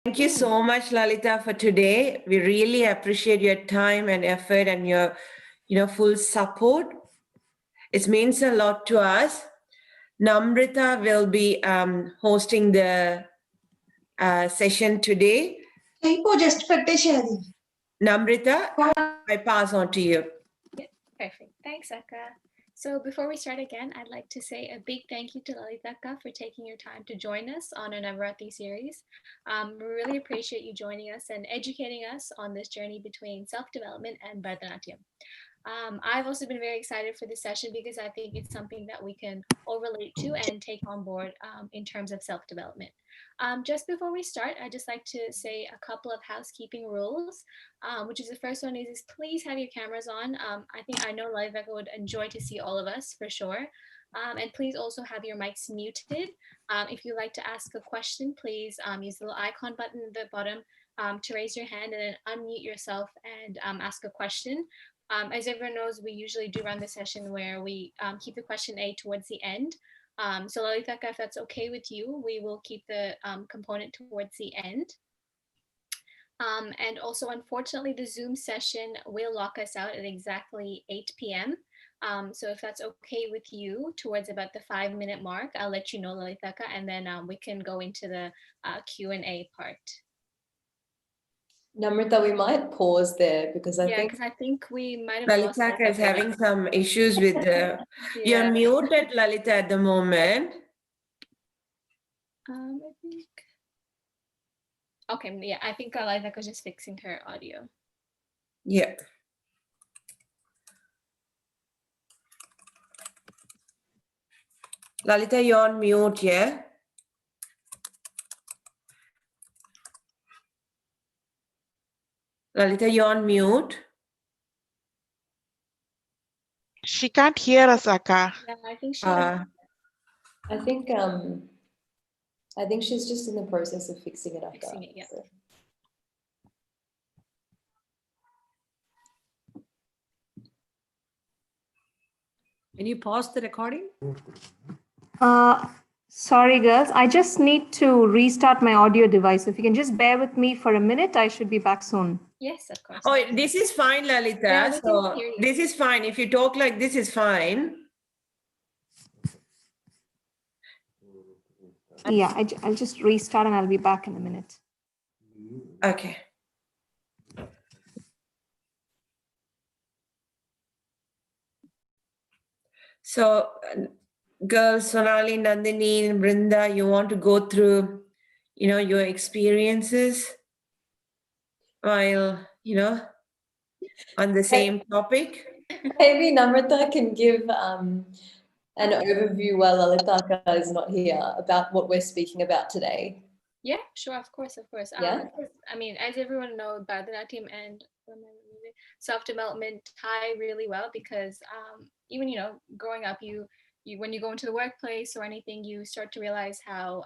Thank you so much, Lalitha, for today. We really appreciate your time and effort and your, full support. It means a lot to us. Namrita will be hosting the session today. just Namrita, I pass on to you. Yeah, perfect. Thanks, Akka. So before we start again, I'd like to say a big thank you to Lalitha for taking your time to join us on our Navaratri series. We really appreciate you joining us and educating us on this journey between self-development and Bharatanatyam. I've also been very excited for this session because I think it's something that we can all relate to and take on board in terms of self-development. Just before we start, I'd just like to say a couple of housekeeping rules, which is the first one is please have your cameras on. I know Lalitha would enjoy to see all of us for sure. And please also have your mics muted. If you'd like to ask a question, please use the little icon button at the bottom to raise your hand and then unmute yourself and ask a question. As everyone knows, we usually do run the session where we keep the question A towards the end. So Lalitha, if that's okay with you, we will keep the component towards the end. And also, unfortunately, the Zoom session will lock us out at exactly 8 p.m. So if that's okay with you, towards about the 5-minute mark, I'll let you know, Lalitha, and then we can go into the Q&A part. Namrita, we might pause there because I think we might have Lalitha is having some issues with the. You're muted, Lalitha, at the moment. I think. Okay, yeah, I think Lalitha was just fixing her audio. Yeah. Lalitha, you're on mute, yeah? Lalitha, you're on mute. She can't hear us, Akka. Yeah, I think she. I think she's just in the process of fixing it up. Fixing it, yeah. So. Can you pause the recording? Sorry, girls. I just need to restart my audio device. If you can just bear with me for a minute, I should be back soon. Yes, of course. Oh, this is fine, Lalitha. Yeah, so this is fine. If you talk like this, is fine. Yeah, I'll just restart and I'll be back in a minute. Okay. So, girls, Sonali, Nandini, Brinda, you want to go through, your experiences while, on the same topic? Maybe Namrita can give an overview while Lalitha is not here about what we're speaking about today. Yeah, sure, of course. Yeah. I mean, as everyone knows, Bharatanatyam and self-development tie really well because even growing up, you when you go into the workplace or anything, you start to realize how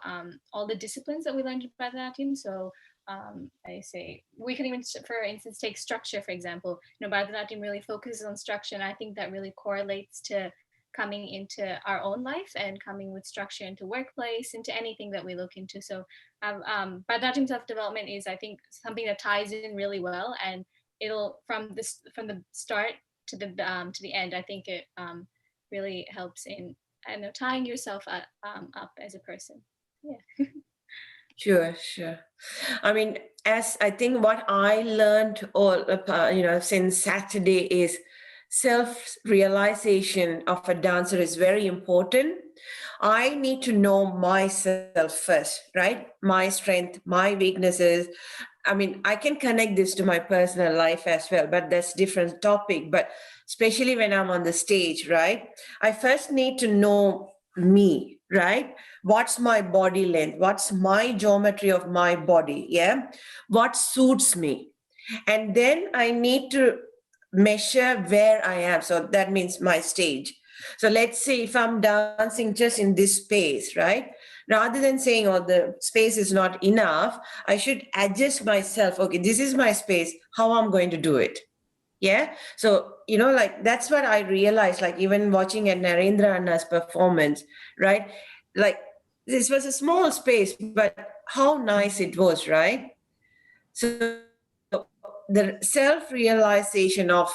all the disciplines that we learned in Bharatanatyam. So I say we can even, for instance, take structure, for example. Bharatanatyam really focuses on structure, and I think that really correlates to coming into our own life and coming with structure into workplace, into anything that we look into. So Bharatanatyam self-development is, I think, something that ties in really well, and it'll from the start to the end. I think it really helps in tying yourself up as a person. Yeah. Sure. I mean, as I think what I learned since Saturday is self-realization of a dancer is very important. I need to know myself first, right? My strength, my weaknesses. I mean, I can connect this to my personal life as well, but that's different topic. But especially when I'm on the stage, right? I first need to know me, right? What's my body length? What's my geometry of my body? Yeah. What suits me? And then I need to measure where I am. So that means my stage. So let's say if I'm dancing just in this space, right? Rather than saying, oh, the space is not enough, I should adjust myself. Okay, this is my space, how I'm going to do it. Yeah. So, that's what I realized, like even watching at Narendra Anna's performance, right? Like this was a small space, but how nice it was, right? So the self-realization of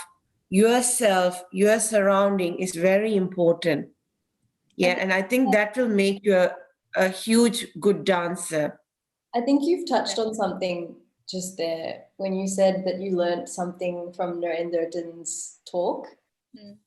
yourself, your surrounding is very important. Yeah, and I think that will make you a huge good dancer. I think you've touched on something just there when you said that you learned something from Narendra's talk.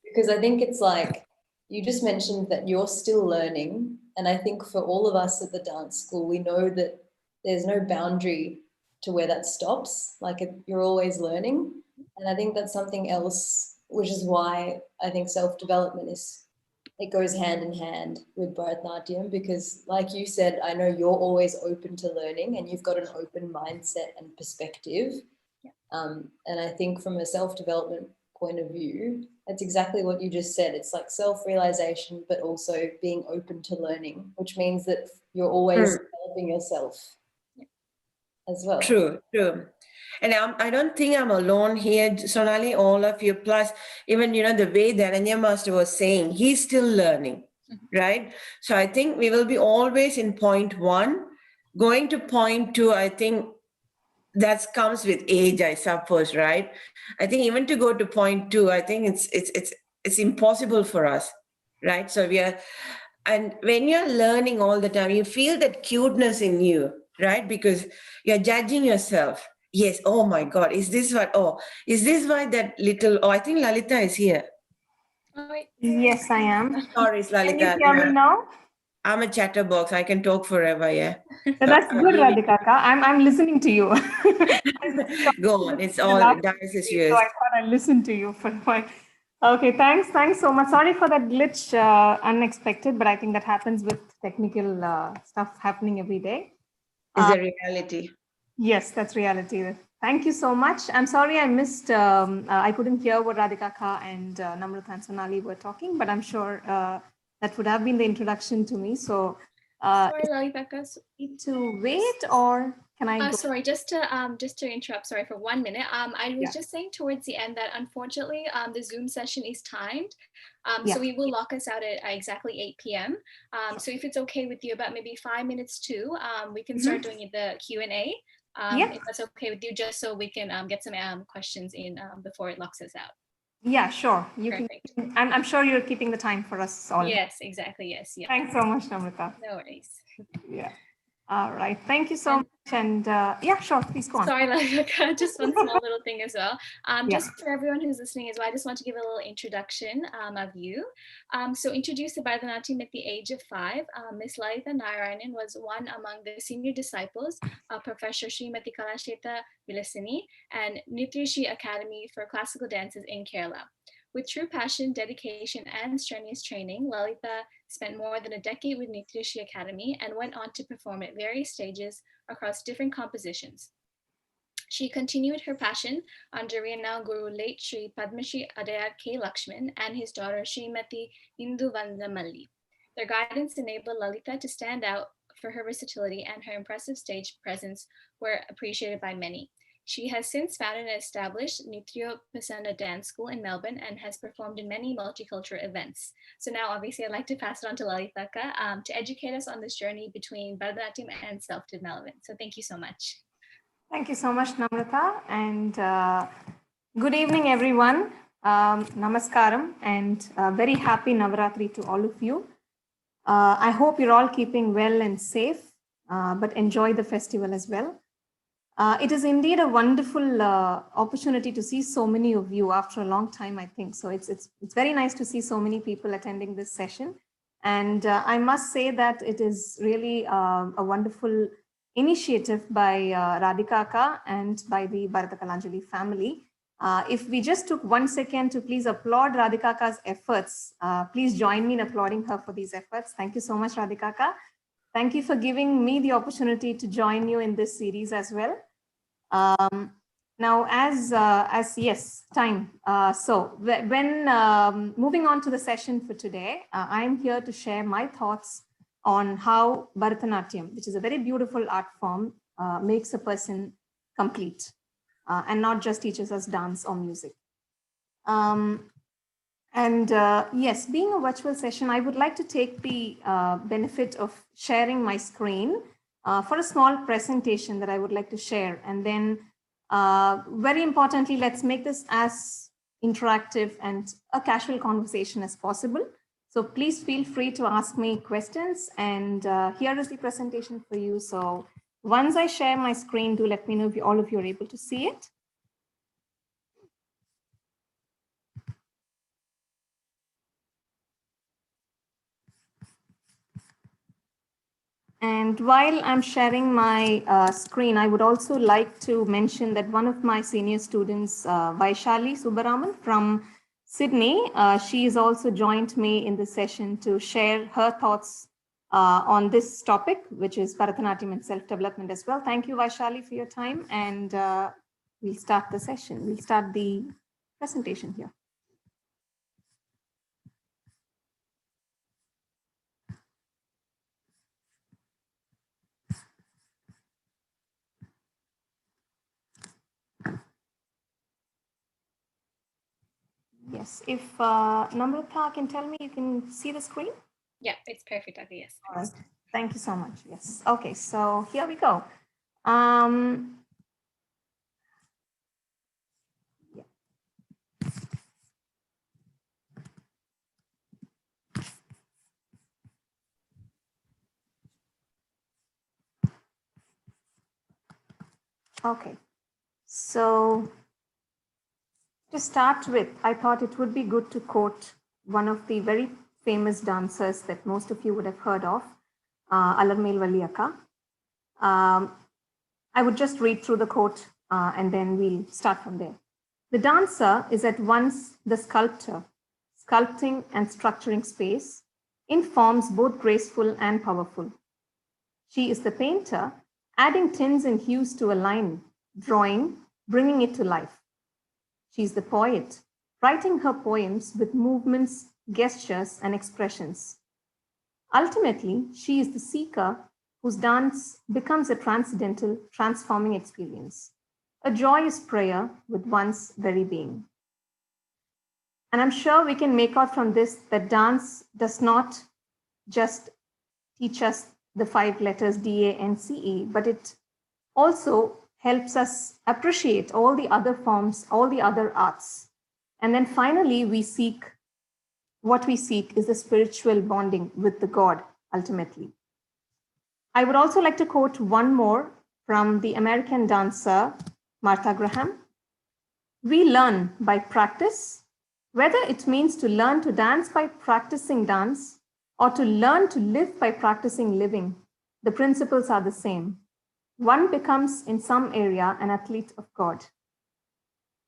Because I think it's like you just mentioned that you're still learning. And I think for all of us at the dance school, we know that there's no boundary to where that stops. Like you're always learning. And I think that's something else, which is why I think self-development it goes hand in hand with Bharatanatyam, because like you said, I know you're always open to learning and you've got an open mindset and perspective. And I think from a self-development point of view, that's exactly what you just said. It's like self-realization, but also being open to learning, which means that you're always developing yourself as well. True. And I don't think I'm alone here, Sonali, all of you. Plus, even, the way Dhananya Master was saying, he's still learning, right? So I think we will be always in point 1. Going to point 2, I think that comes with age, I suppose, right? I think even to go to point 2, I think it's impossible for us, right? So and when you're learning all the time, you feel that cuteness in you, right? Because you're judging yourself. Yes, oh my God, is this why that little, I think Lalitha is here. Yes, I am. Sorry, it's Can you Lalitha. hear me now? I'm a chatterbox. I can talk forever, yeah. So that's good, Radhika. I'm listening to you. Go on. It's all dice is So yours. I thought I'd listen to you for a while. Okay, thanks so much. Sorry for that glitch, unexpected, but I think that happens with technical stuff happening every day. Is a reality. Yes, that's reality. Thank you so much. I'm sorry I missed, I couldn't hear what Radhika and Namrata and Sonali were talking, but I'm sure that would have been the introduction to me. So, Sorry, Lalitha. need to wait, or can I go? Sorry, just to interrupt, sorry for 1 minute. I was just saying towards the end that unfortunately the Zoom session is timed. So we will lock us out at exactly 8 p.m. So if it's okay with you, about maybe 5 minutes too, we can start doing the Q&A. If that's okay with you, just so we can get some questions in before it locks us out. Yeah, sure. Perfect. I'm sure you're keeping the time for us all. Yes, exactly. Yes. Yeah. Thanks so much, Namrata. No worries. Yeah. All right. Thank you so much. And yeah, sure. Please go on. Sorry, Lalitha, just one small little thing as well. Just for everyone who's listening as well, I just want to give a little introduction of you. So introduced to Bharatanatyam at the age of 5, Miss Lalitha Narayanan was one among the senior disciples of Professor Srimati Kalasheta Vilasini and Nitya Academy for Classical Dances in Kerala. With true passion, dedication, and strenuous training, Lalitha spent more than a decade with Nitya Academy and went on to perform at various stages across different compositions. She continued her passion under renowned guru late Sri Padmashri Adayar K. Lakshman and his daughter Srimati Indu Vandamalli. Their guidance enabled Lalitha to stand out for her versatility, and her impressive stage presence were appreciated by many. She has since founded and established Nitya Prasanna Dance School in Melbourne and has performed in many multicultural events. So now, obviously, I'd like to pass it on to Lalitha to educate us on this journey between Bharatanatyam and self-development. So thank you so much. Thank you so much, Namrata. And good evening, everyone. Namaskaram, and very happy Navaratri to all of you. I hope you're all keeping well and safe, but enjoy the festival as well. It is indeed a wonderful opportunity to see so many of you after a long time, I think. So it's very nice to see so many people attending this session. And I must say that it is really a wonderful initiative by Radhika and by the Bharata Kalanjali family. If we just took 1 second to please applaud Radhika's efforts, please join me in applauding her for these efforts. Thank you so much, Radhika. Thank you for giving me the opportunity to join you in this series as well. Now, as yes, time. So when moving on to the session for today, I'm here to share my thoughts on how Bharatanatyam, which is a very beautiful art form, makes a person complete and not just teaches us dance or music. Yes, being a virtual session, I would like to take the benefit of sharing my screen for a small presentation that I would like to share. And then very importantly, let's make this as interactive and a casual conversation as possible. So please feel free to ask me questions, and here is the presentation for you. So once I share my screen, do let me know if all of you are able to see it. And while I'm sharing my screen, I would also like to mention that one of my senior students, Vaishali Subaraman from Sydney, she has also joined me in this session to share her thoughts on this topic, which is Bharatanatyam and self-development as well. Thank you, Vaishali, for your time. And we'll start the session. We'll start the presentation here. Yes, if Namrata can tell me, you can see the screen? Yeah, it's perfect, Akka, yes. All right. Thank you so much. Yes. Okay, so here we go. Yeah. Okay, so to start with, I thought it would be good to quote one of the very famous dancers that most of you would have heard of, Alarmel Valli Akka. I would just read through the quote and then we'll start from there. The dancer is at once the sculptor, sculpting and structuring space in forms both graceful and powerful. She is the painter, adding tints and hues to a line, drawing, bringing it to life. She is the poet, writing her poems with movements, gestures, and expressions. Ultimately, she is the seeker whose dance becomes a transcendental, transforming experience, a joyous prayer with one's very being. And I'm sure we can make out from this that dance does not just teach us the 5 letters D-A-N-C-E, but it also helps us appreciate all the other forms, all the other arts. And then finally, what we seek is the spiritual bonding with the God, ultimately. I would also like to quote one more from the American dancer, Martha Graham. We learn by practice, whether it means to learn to dance by practicing dance or to learn to live by practicing living. The principles are the same. One becomes in some area an athlete of God.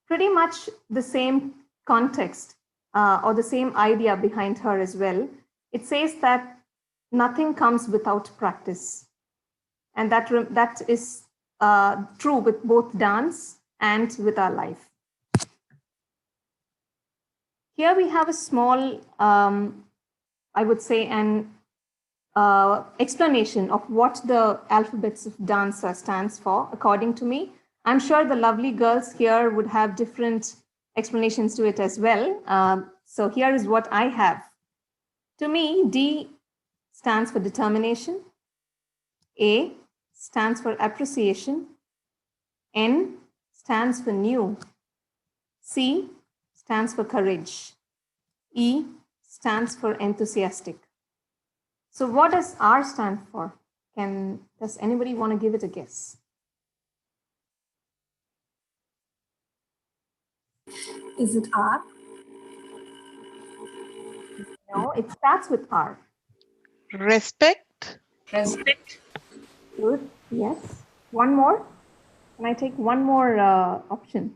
Pretty much the same context or the same idea behind her as well. It says that nothing comes without practice. And that is true with both dance and with our life. Here we have a small, I would say, an explanation of what the alphabets of dance stands for, according to me. I'm sure the lovely girls here would have different explanations to it as well. So here is what I have. To me, D stands for determination. A stands for appreciation. N stands for new. C stands for courage. E stands for enthusiastic. So what does R stand for? Does anybody want to give it a guess? Is it R? No, it starts with R. Respect. Respect. Good, yes. One more? Can I take one more option?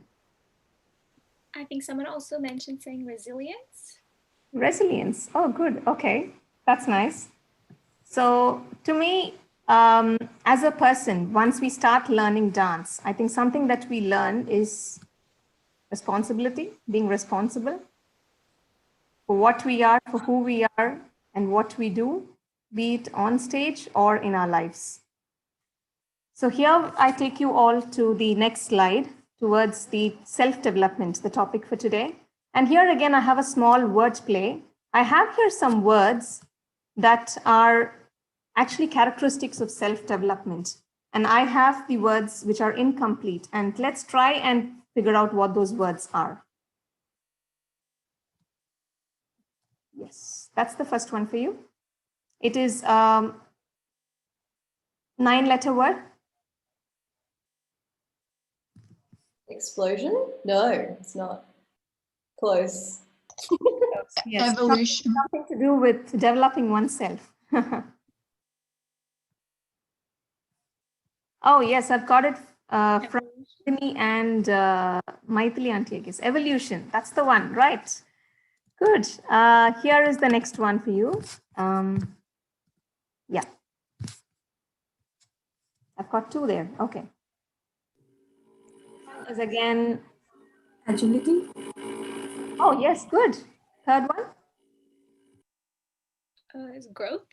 I think someone also mentioned saying resilience. Resilience. Oh, good. Okay, that's nice. So to me, as a person, once we start learning dance, I think something that we learn is responsibility, being responsible for what we are, for who we are, and what we do, be it on stage or in our lives. So here I take you all to the next slide towards the self-development, the topic for today. And here again, I have a small word play. I have here some words that are actually characteristics of self-development. And I have the words which are incomplete, and let's try and figure out what those words are. Yes, that's the first one for you. It is 9-letter word. Explosion? No, it's not. Close. Yes. Evolution. Something to do with developing oneself. Oh, yes, I've got it from Simi and Maithili Auntie, I guess. Evolution, that's the one, right? Good. Here is the next one for you. Yeah. I've got 2 there. Okay. Is again Agility. Oh, yes, good. Third one. Is growth.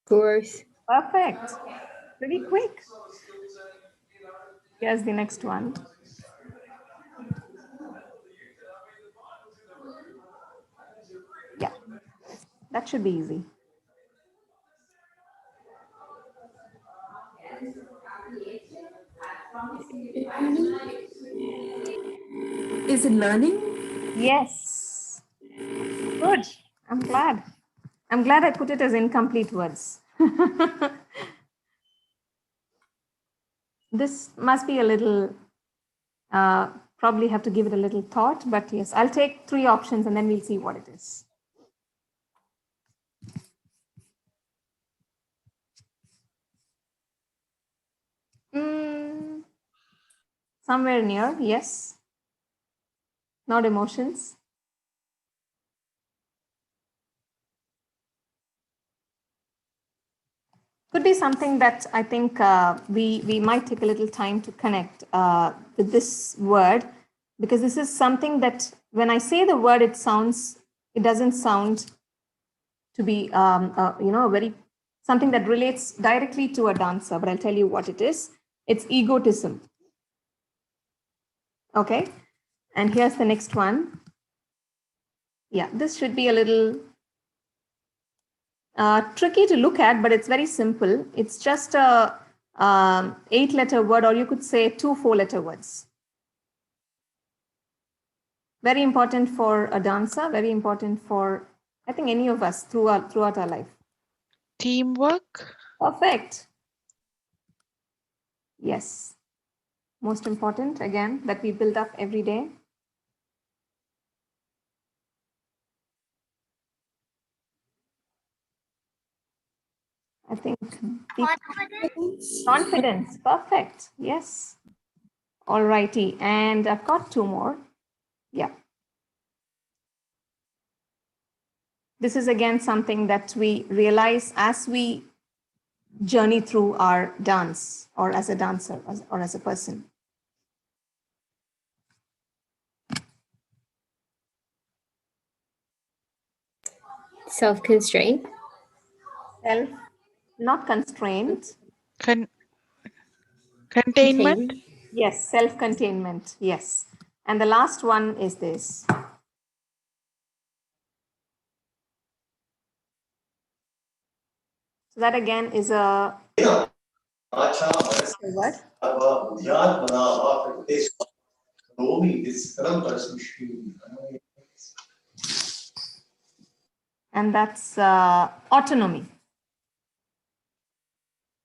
Growth. Perfect. Pretty quick. Here's the next one. Yeah, that should be easy. Is it learning? Yes. Good. I'm glad. I'm glad I put it as incomplete words. This must be a little, probably have to give it a little thought, but yes, I'll take 3 options and then we'll see what it is. Somewhere near, yes. Not emotions. Could be something that I think we might take a little time to connect with this word, because this is something that when I say the word, it doesn't sound to be, very something that relates directly to a dancer, but I'll tell you what it is. It's egotism. Okay. And here's the next one. Yeah, this should be a little tricky to look at, but it's very simple. It's just a 8-letter word, or you could say 2 4-letter words. Very important for a dancer, very important for, I think, any of us throughout our life. Teamwork. Perfect. Yes. Most important, again, that we build up every day. I think confidence. Perfect. Yes. All righty. And I've got 2 more. Yeah. This is again something that we realize as we journey through our dance, or as a dancer, or as a person. Self-constraint. Self, not constraint. Containment. Yes, self-containment. Yes. And the last one is this. So that again is a word. And that's autonomy.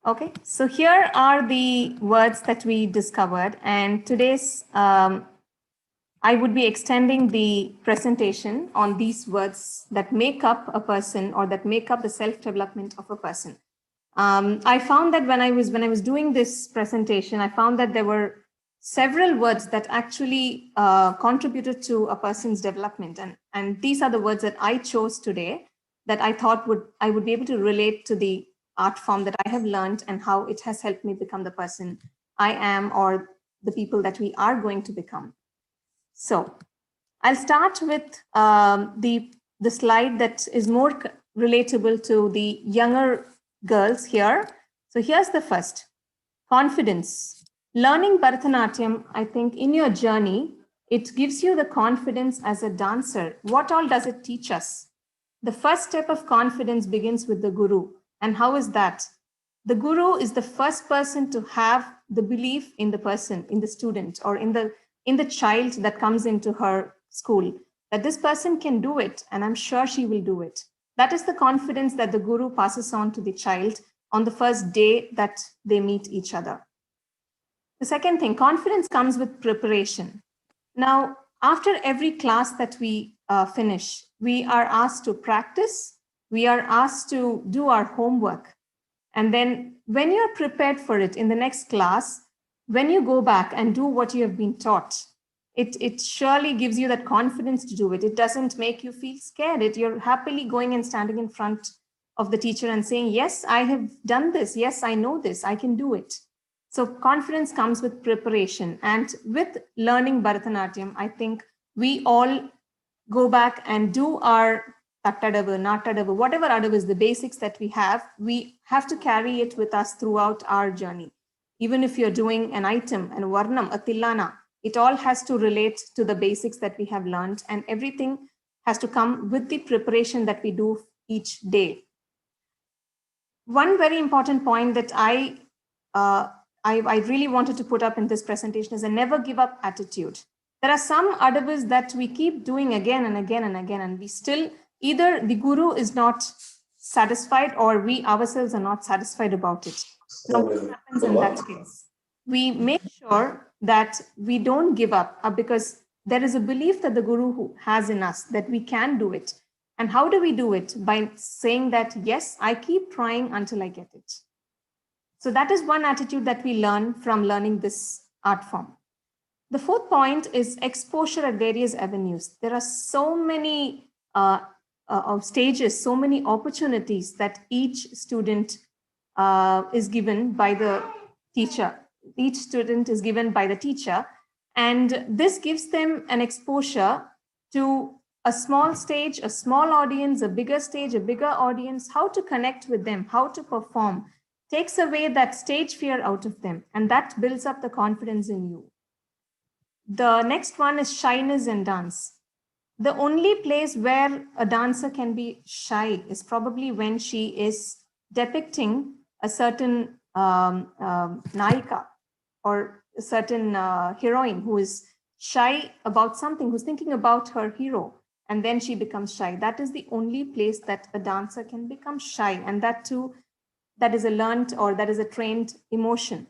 Okay, so here are the words that we discovered, and today's I would be extending the presentation on these words that make up a person, or that make up the self-development of a person. I found that when I was doing this presentation, I found that there were several words that actually contributed to a person's development, and these are the words that I chose today that I thought I would be able to relate to the art form that I have learned and how it has helped me become the person I am, or the people that we are going to become. So I'll start with the slide that is more relatable to the younger girls here. So here's the first, confidence. Learning Bharatanatyam, I think in your journey, it gives you the confidence as a dancer. What all does it teach us? The first step of confidence begins with the guru. And how is that? The guru is the first person to have the belief in the person, in the student, or in the child that comes into her school, that this person can do it, and I'm sure she will do it. That is the confidence that the guru passes on to the child on the first day that they meet each other. The second thing, confidence comes with preparation. Now, after every class that we finish, we are asked to practice, we are asked to do our homework. And then when you're prepared for it in the next class, when you go back and do what you have been taught, it surely gives you that confidence to do it. It doesn't make you feel scared. You're happily going and standing in front of the teacher and saying, yes, I have done this. Yes, I know this. I can do it. So confidence comes with preparation. And with learning Bharatanatyam, I think we all go back and do our tattadavu, natadavu, whatever adavu is the basics that we have to carry it with us throughout our journey. Even if you're doing an item, an varnam, a tillana, it all has to relate to the basics that we have learned, and everything has to come with the preparation that we do each day. One very important point that I really wanted to put up in this presentation is a never give up attitude. There are some adavas that we keep doing again and again and again, and we still, either the guru is not satisfied or we ourselves are not satisfied about it. Now, what happens in that case? We make sure that we don't give up because there is a belief that the guru has in us that we can do it. And how do we do it? By saying that, yes, I keep trying until I get it. So that is one attitude that we learn from learning this art form. The fourth point is exposure at various avenues. There are so many stages, so many opportunities that each student is given by the teacher. Each student is given by the teacher, and this gives them an exposure to a small stage, a small audience, a bigger stage, a bigger audience, how to connect with them, how to perform, takes away that stage fear out of them, and that builds up the confidence in you. The next one is shyness in dance. The only place where a dancer can be shy is probably when she is depicting a certain naika or a certain heroine who is shy about something, who's thinking about her hero, and then she becomes shy. That is the only place that a dancer can become shy, and that too, that is a learned or that is a trained emotion.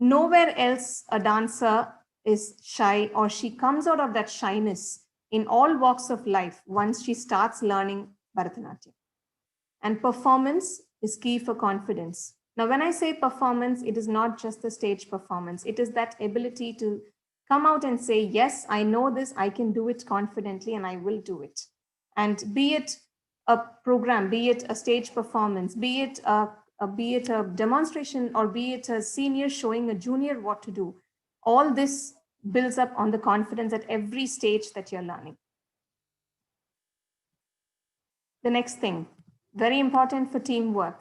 Nowhere else a dancer is shy, or she comes out of that shyness in all walks of life once she starts learning Bharatanatyam. And performance is key for confidence. Now, when I say performance, it is not just the stage performance. It is that ability to come out and say, yes, I know this, I can do it confidently, and I will do it. And be it a program, be it a stage performance, be it a demonstration, or be it a senior showing a junior what to do, all this builds up on the confidence at every stage that you're learning. The next thing, very important for teamwork.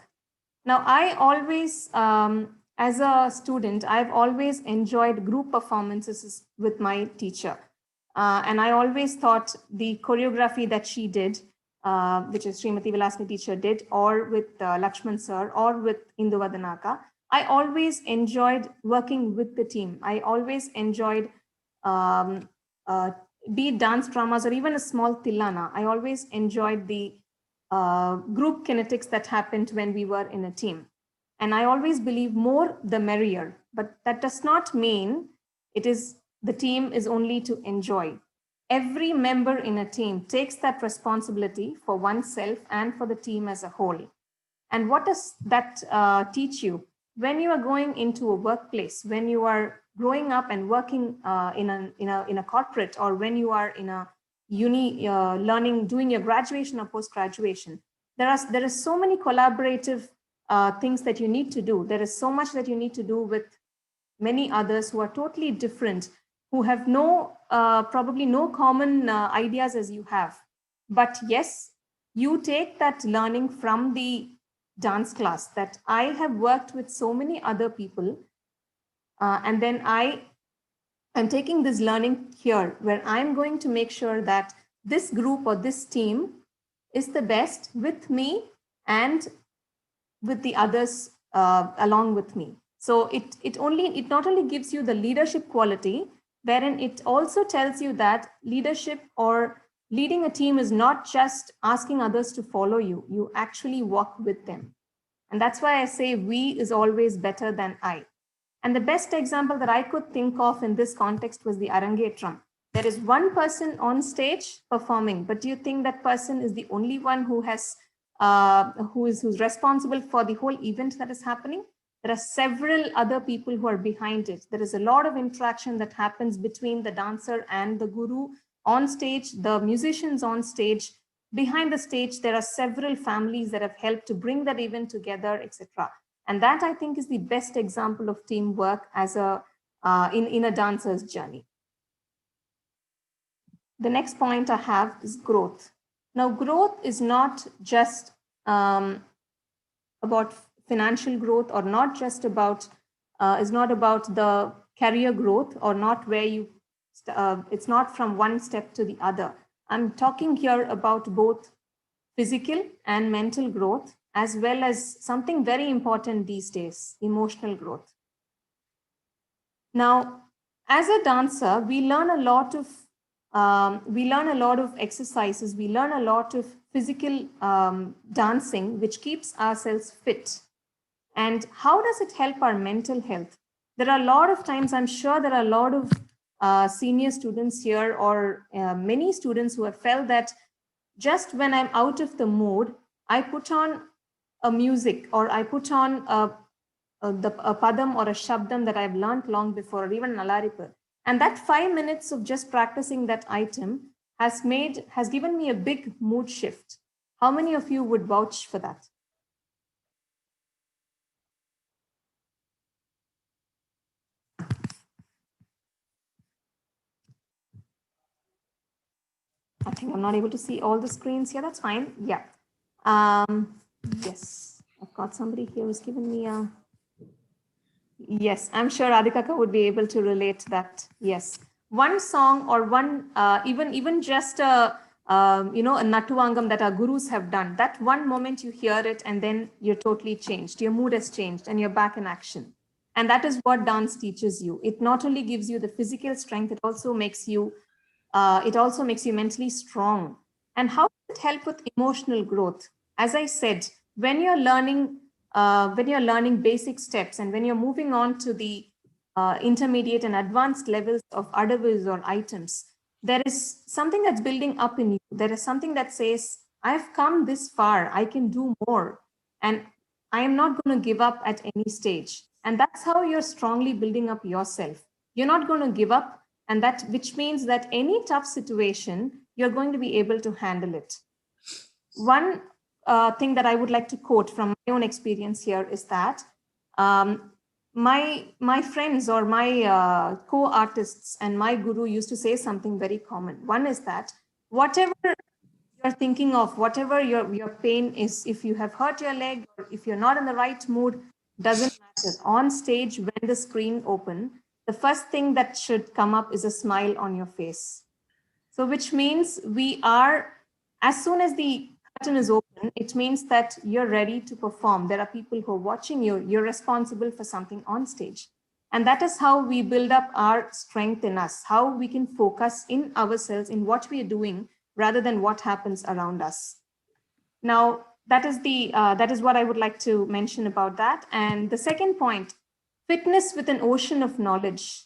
Now, I always, as a student, I've always enjoyed group performances with my teacher. And I always thought the choreography that she did, which is Srimati Vilasni teacher did, or with Lakshman sir, or with Indu Vadanaka, I always enjoyed working with the team. I always enjoyed, be it dance dramas or even a small tilana, I always enjoyed the group kinetics that happened when we were in a team. And I always believe more the merrier, but that does not mean the team is only to enjoy. Every member in a team takes that responsibility for oneself and for the team as a whole. And what does that teach you? When you are going into a workplace, when you are growing up and working in a corporate, or when you are in a uni learning, doing your graduation or post-graduation, there is so many collaborative things that you need to do. There is so much that you need to do with many others who are totally different, who have probably no common ideas as you have. But yes, you take that learning from the dance class, that I have worked with so many other people, and then I am taking this learning here, where I'm going to make sure that this group or this team is the best with me and with the others along with me. So it not only gives you the leadership quality, wherein it also tells you that leadership or leading a team is not just asking others to follow you. You actually walk with them. And that's why I say we is always better than I. And the best example that I could think of in this context was the Arangetram. There is one person on stage performing, but do you think that person is the only one who has who's responsible for the whole event that is happening? There are several other people who are behind it. There is a lot of interaction that happens between the dancer and the guru on stage, the musicians on stage. Behind the stage, there are several families that have helped to bring that event together, etc. And that, I think, is the best example of teamwork as in a dancer's journey. The next point I have is growth. Now, growth is not just about financial growth, or not just about is not about the career growth, or not where you it's not from one step to the other. I'm talking here about both physical and mental growth, as well as something very important these days, emotional growth. Now, as a dancer, we learn a lot of exercises. We learn a lot of physical dancing, which keeps ourselves fit. And how does it help our mental health? There are a lot of times, I'm sure there are a lot of senior students here, or many students who have felt that just when I'm out of the mood, I put on a music, or I put on a padam or a shabdam that I've learned long before, or even an alaripur. And that 5 minutes of just practicing that item has given me a big mood shift. How many of you would vouch for that? I think I'm not able to see all the screens here. That's fine. Yeah. Yes, I've got somebody here who's given me a. Yes, I'm sure Adhikaka would be able to relate to that. Yes, one song, or one even just a a Natuvangam that our gurus have done. That one moment you hear it, and then you're totally changed. Your mood has changed, and you're back in action. And that is what dance teaches you. It not only gives you the physical strength, it also makes you mentally strong. And how does it help with emotional growth? As I said, when you're learning basic steps, and when you're moving on to the intermediate and advanced levels of adavis or items, there is something that's building up in you. There is something that says, I've come this far, I can do more, and I am not going to give up at any stage. And that's how you're strongly building up yourself. You're not going to give up, and that which means that any tough situation, you're going to be able to handle it. One thing that I would like to quote from my own experience here is that my friends, or my co-artists and my guru used to say something very common. One is that whatever you're thinking of, whatever your pain is, if you have hurt your leg, or if you're not in the right mood, doesn't matter. On stage, when the screen open, the first thing that should come up is a smile on your face. So which means as soon as the curtain is open, it means that you're ready to perform. There are people who are watching you. You're responsible for something on stage. And that is how we build up our strength in us, how we can focus in ourselves, in what we are doing, rather than what happens around us. Now, that is what I would like to mention about that. And the second point, fitness with an ocean of knowledge.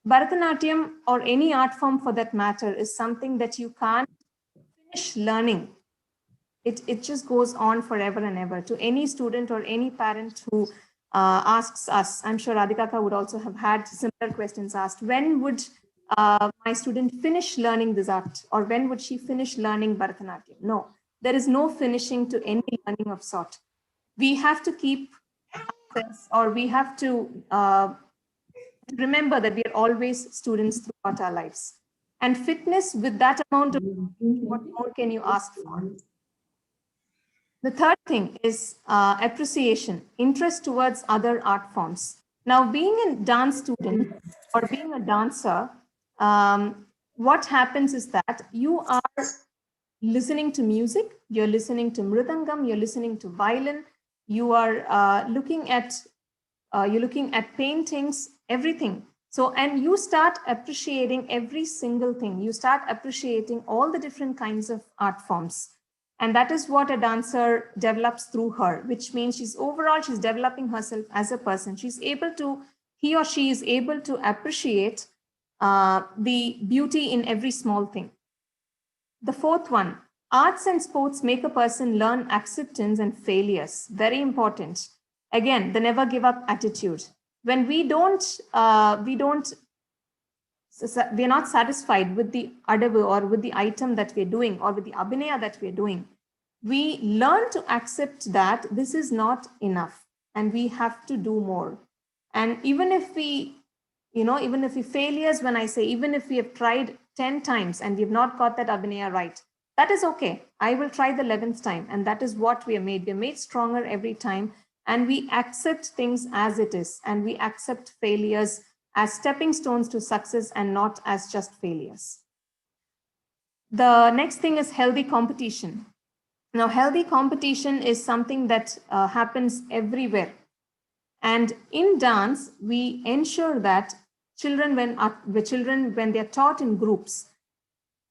Bharatanatyam, or any art form for that matter, is something that you can't finish learning. It just goes on forever and ever. To any student or any parent who asks us, I'm sure Radhikaka would also have had similar questions asked, when would my student finish learning this art, or when would she finish learning Bharatanatyam? No, there is no finishing to any learning of sort. We have to keep ourselves, or we have to remember that we are always students throughout our lives. And fitness with that amount of, what more can you ask for? The third thing is appreciation, interest towards other art forms. Now, being a dance student or being a dancer, what happens is that you are listening to music, you're listening to mridangam, you're listening to violin, you are looking at paintings, everything. So, and you start appreciating every single thing. You start appreciating all the different kinds of art forms. And that is what a dancer develops through her, which means she's developing herself as a person. He or she is able to appreciate the beauty in every small thing. The fourth one, arts and sports make a person learn acceptance and failures. Very important. Again, the never give up attitude. When we're not satisfied with the adavu or with the item that we're doing or with the abhinaya that we're doing, we learn to accept that this is not enough and we have to do more. And even if we failures, when I say, even if we have tried 10 times and we've not got that abhinaya right, that is okay. I will try the 11th time. And that is what we are made. We're made stronger every time. And we accept things as it is. And we accept failures as stepping stones to success and not as just failures. The next thing is healthy competition. Now, healthy competition is something that happens everywhere. And in dance, we ensure that children, when they're taught in groups,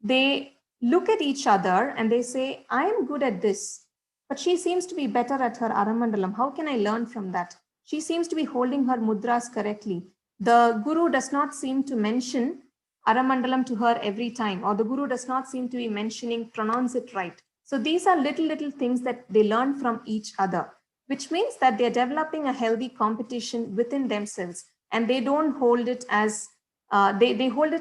they look at each other and they say, I am good at this, but she seems to be better at her Aramandalam. How can I learn from that? She seems to be holding her mudras correctly. The guru does not seem to mention Aramandalam to her every time, or the guru does not seem to be pronounce it right. So these are little things that they learn from each other, which means that they're developing a healthy competition within themselves, and they don't hold it as they hold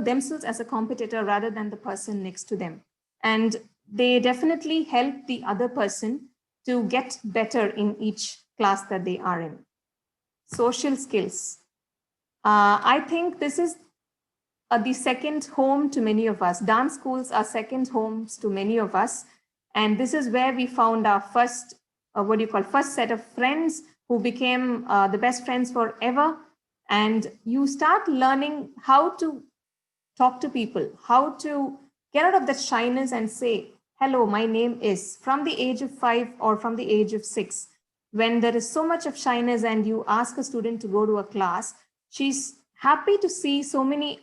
themselves as a competitor rather than the person next to them. And they definitely help the other person to get better in each class that they are in. Social skills. I think this is the second home to many of us. Dance schools are second homes to many of us. And this is where we found our first set of friends who became the best friends forever. And you start learning how to talk to people, how to get out of that shyness and say, hello, my name is, from the age of 5 or from the age of 6. When there is so much of shyness and you ask a student to go to a class, she's happy to see so many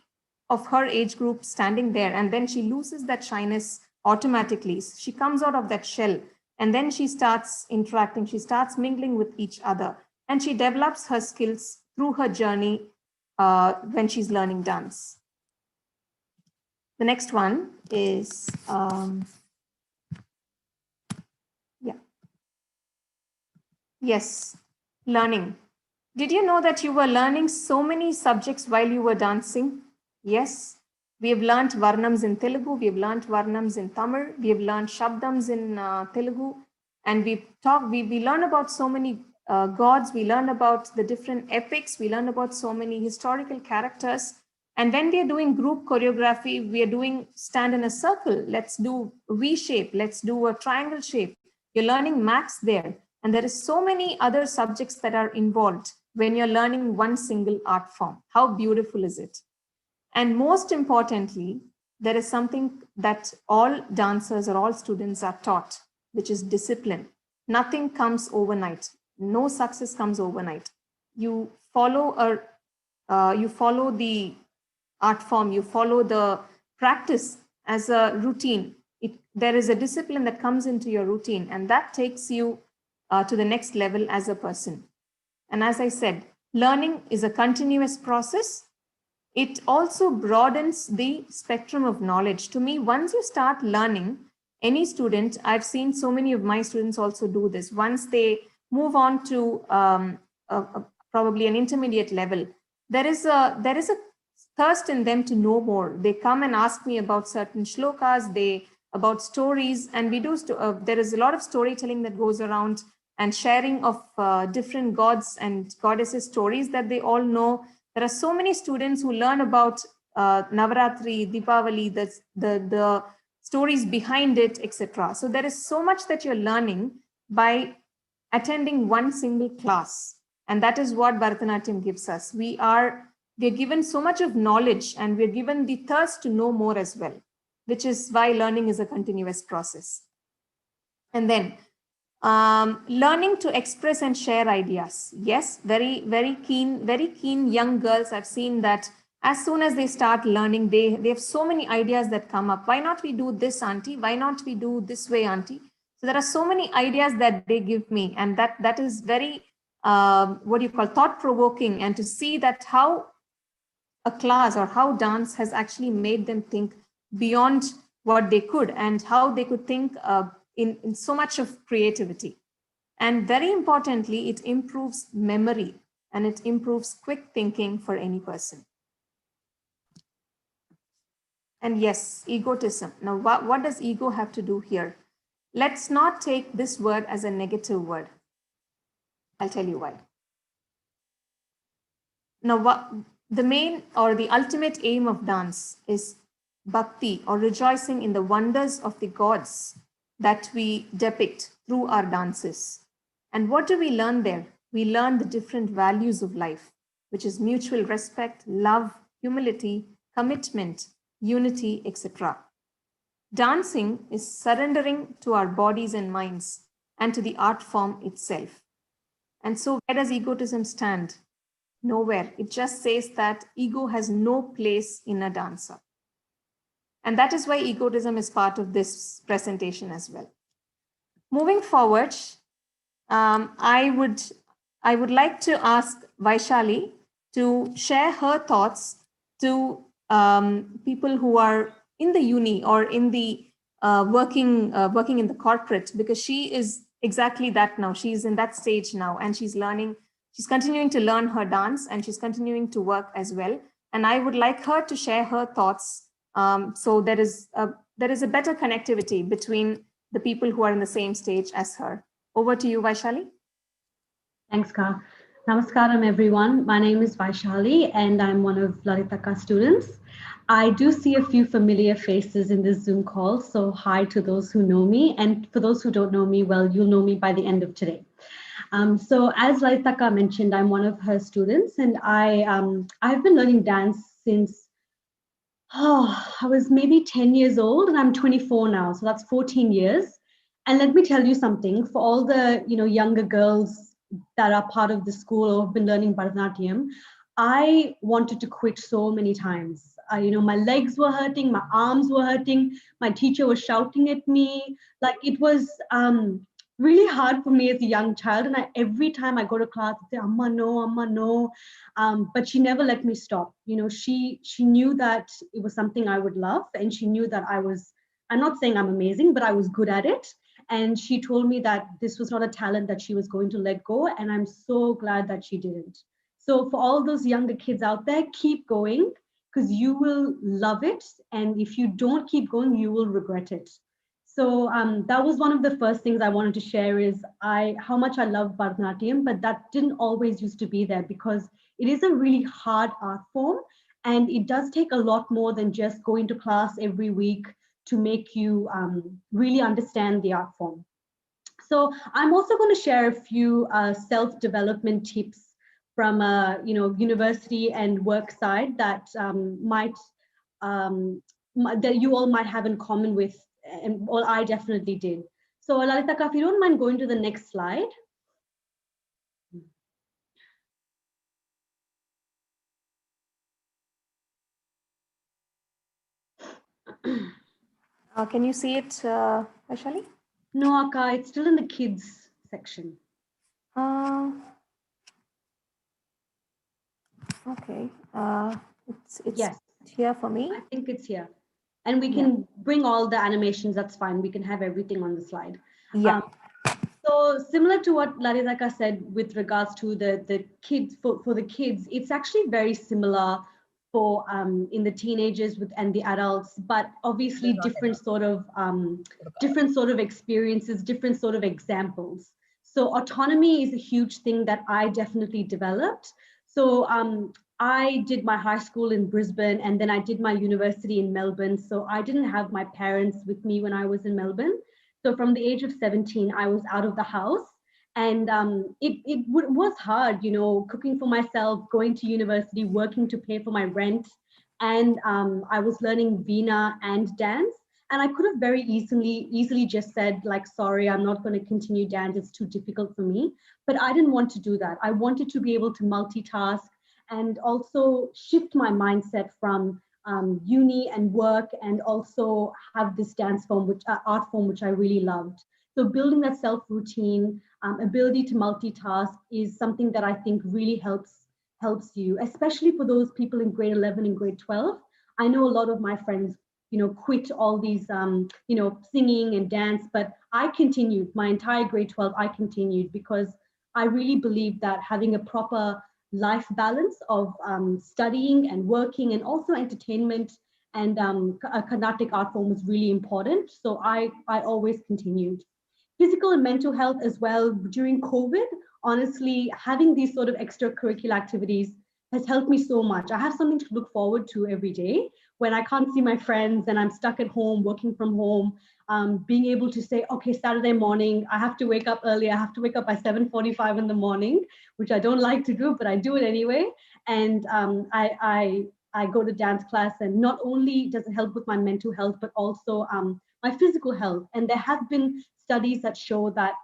of her age group standing there, and then she loses that shyness automatically. She comes out of that shell, and then she starts interacting, she starts mingling with each other, and she develops her skills through her journey when she's learning dance. The next one is, yes, learning. Did you know that you were learning so many subjects while you were dancing? Yes, we have learned varnams in Telugu, we have learned varnams in Tamil, we have learned shabdams in Telugu, and we learn about so many gods, we learn about the different epics, we learn about so many historical characters. And when we are doing group choreography, we are doing stand in a circle, let's do V shape, let's do a triangle shape. You're learning maths there. And there is so many other subjects that are involved when you're learning one single art form. How beautiful is it? And most importantly, there is something that all dancers or all students are taught, which is discipline. Nothing comes overnight. No success comes overnight. You follow the art form, you follow the practice as a routine. There is a discipline that comes into your routine, and that takes you to the next level as a person. And as I said, learning is a continuous process. It also broadens the spectrum of knowledge. To me, once you start learning, any student, I've seen so many of my students also do this. Once they move on to probably an intermediate level, there is a thirst in them to know more. They come and ask me about certain shlokas, about stories, and we do. There is a lot of storytelling that goes around and sharing of different gods and goddesses stories that they all know. There are so many students who learn about Navaratri, Deepavali, the stories behind it, etc. So there is so much that you're learning by attending one single class. And that is what Bharatanatyam gives us. We're given so much of knowledge, and we're given the thirst to know more as well, which is why learning is a continuous process. And then learning to express and share ideas. Yes, very keen young girls. I've seen that as soon as they start learning, they have so many ideas that come up. Why not we do this, auntie? Why not we do this way, auntie? So there are so many ideas that they give me, and that is very what do you call, thought provoking, and to see that how a class or how dance has actually made them think beyond what they could, and how they could think in so much of creativity. And very importantly, it improves memory and it improves quick thinking for any person. And yes, egotism. Now, what does ego have to do here? Let's not take this word as a negative word. I'll tell you why. Now, the main or the ultimate aim of dance is bhakti, or rejoicing in the wonders of the gods that we depict through our dances. And what do we learn there? We learn the different values of life, which is mutual respect, love, humility, commitment, unity, etc. Dancing is surrendering to our bodies and minds and to the art form itself. And so where does egotism stand? Nowhere. It just says that ego has no place in a dancer. And that is why egotism is part of this presentation as well. Moving forward, I would like to ask Vaishali to share her thoughts to people who are in the uni or in the working in the corporate, because she is exactly that now. She's in that stage now, and she's continuing to learn her dance, and she's continuing to work as well. And I would like her to share her thoughts, so there is a better connectivity between the people who are in the same stage as her. Over to you, Vaishali. Thanks, Ka. Namaskaram, everyone. My name is Vaishali, and I'm one of Lalitha's students. I do see a few familiar faces in this Zoom call, so hi to those who know me. And for those who don't know me, well, you'll know me by the end of today. So as Lalitha mentioned, I'm one of her students, and I've been learning dance since I was maybe 10 years old, and I'm 24 now, so that's 14 years. And let me tell you something, for all the younger girls that are part of the school or have been learning Bharatanatyam, I wanted to quit so many times. My legs were hurting, my arms were hurting, my teacher was shouting at me. Like, it was really hard for me as a young child. And every time I go to class, I say, Amma, no. But she never let me stop. She knew that it was something I would love. And she knew that I'm not saying I'm amazing, but I was good at it. And she told me that this was not a talent that she was going to let go. And I'm so glad that she didn't. So for all those younger kids out there, keep going, because you will love it. And if you don't keep going, you will regret it. So that was one of the first things I wanted to share, is how much I love Bharatanatyam, but that didn't always used to be there, because it is a really hard art form. And it does take a lot more than just going to class every week to make you really understand the art form. So I'm also going to share a few self-development tips from university and work side that that you all might have in common with, and well, I definitely did. So Lalitha, if you don't mind going to the next slide. Can you see it, Vaishali? No, Akka, it's still in the kids section. Okay. It's yes, here for me. I think it's here. And we can bring all the animations, that's fine. We can have everything on the slide. Yeah. So similar to what Lalitha said with regards to the kids, for the kids, it's actually very similar for in the teenagers and the adults, but obviously different sort of experiences, different sort of examples. So autonomy is a huge thing that I definitely developed. So I did my high school in Brisbane, and then I did my university in Melbourne. So I didn't have my parents with me when I was in Melbourne. So from the age of 17, I was out of the house, and it was hard, cooking for myself, going to university, working to pay for my rent. And I was learning Veena and dance. And I could have very easily just said like, sorry, I'm not going to continue dance. It's too difficult for me. But I didn't want to do that. I wanted to be able to multitask and also shift my mindset from uni and work, and also have this dance form, art form, which I really loved. So building that self routine, ability to multitask is something that I think really helps you, especially for those people in grade 11 and grade 12. I know a lot of my friends, quit all these, singing and dance, but I continued my entire grade 12. I continued because I really believe that having a proper life balance of studying and working and also entertainment and a Carnatic art form was really important. So I always continued. Physical and mental health as well. During COVID, honestly, having these sort of extracurricular activities has helped me so much. I have something to look forward to every day when I can't see my friends and I'm stuck at home, working from home. Being able to say, okay, Saturday morning, I have to wake up early. I have to wake up by 7:45 in the morning, which I don't like to do, but I do it anyway. And I go to dance class, and not only does it help with my mental health, but also my physical health. And there have been studies that show that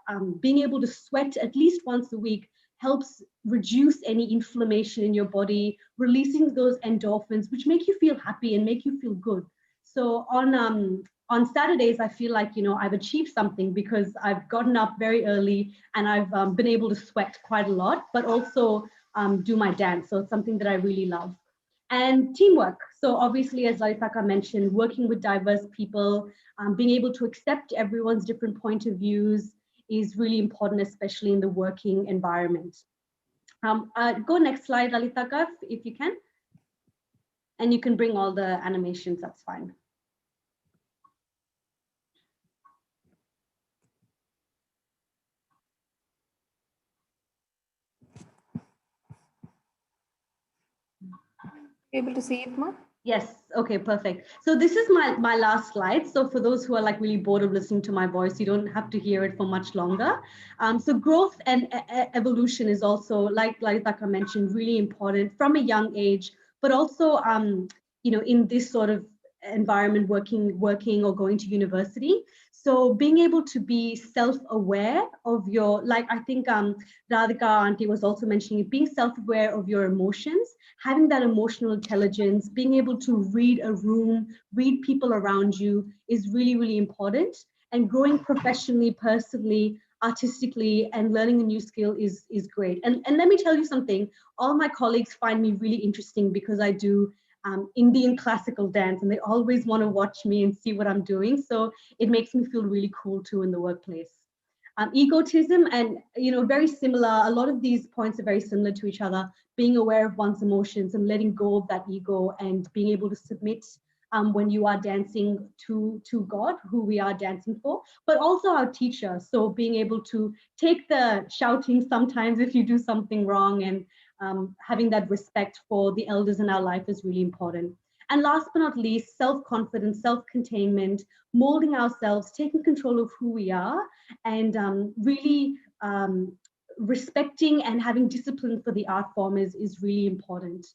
being able to sweat at least once a week helps reduce any inflammation in your body, releasing those endorphins, which make you feel happy and make you feel good. So on Saturdays, I feel like, I've achieved something because I've gotten up very early and I've been able to sweat quite a lot, but also do my dance. So it's something that I really love. And teamwork. So obviously, as Lalitha mentioned, working with diverse people, being able to accept everyone's different point of views is really important, especially in the working environment. Go next slide, Lalitha, if you can. And you can bring all the animations, that's fine. Able to see it, Ma? Yes, okay, perfect. So this is my last slide. So for those who are like really bored of listening to my voice, you don't have to hear it for much longer. So growth and evolution is also, like Lalitha mentioned, really important from a young age, but also, in this sort of environment, working or going to university. So being able to be self-aware of your, like I think Radhika auntie was also mentioning, being self-aware of your emotions, having that emotional intelligence, being able to read a room, read people around you is really, really important. And growing professionally, personally, artistically, and learning a new skill is great. And let me tell you something, all my colleagues find me really interesting because I do Indian classical dance, and they always want to watch me and see what I'm doing. So it makes me feel really cool too in the workplace. Egotism and, very similar. A lot of these points are very similar to each other. Being aware of one's emotions and letting go of that ego, and being able to submit when you are dancing to God, who we are dancing for, but also our teacher. So being able to take the shouting sometimes if you do something wrong, and having that respect for the elders in our life is really important. And last but not least, self-confidence, self-containment, molding ourselves, taking control of who we are, and really respecting and having discipline for the art form is really important.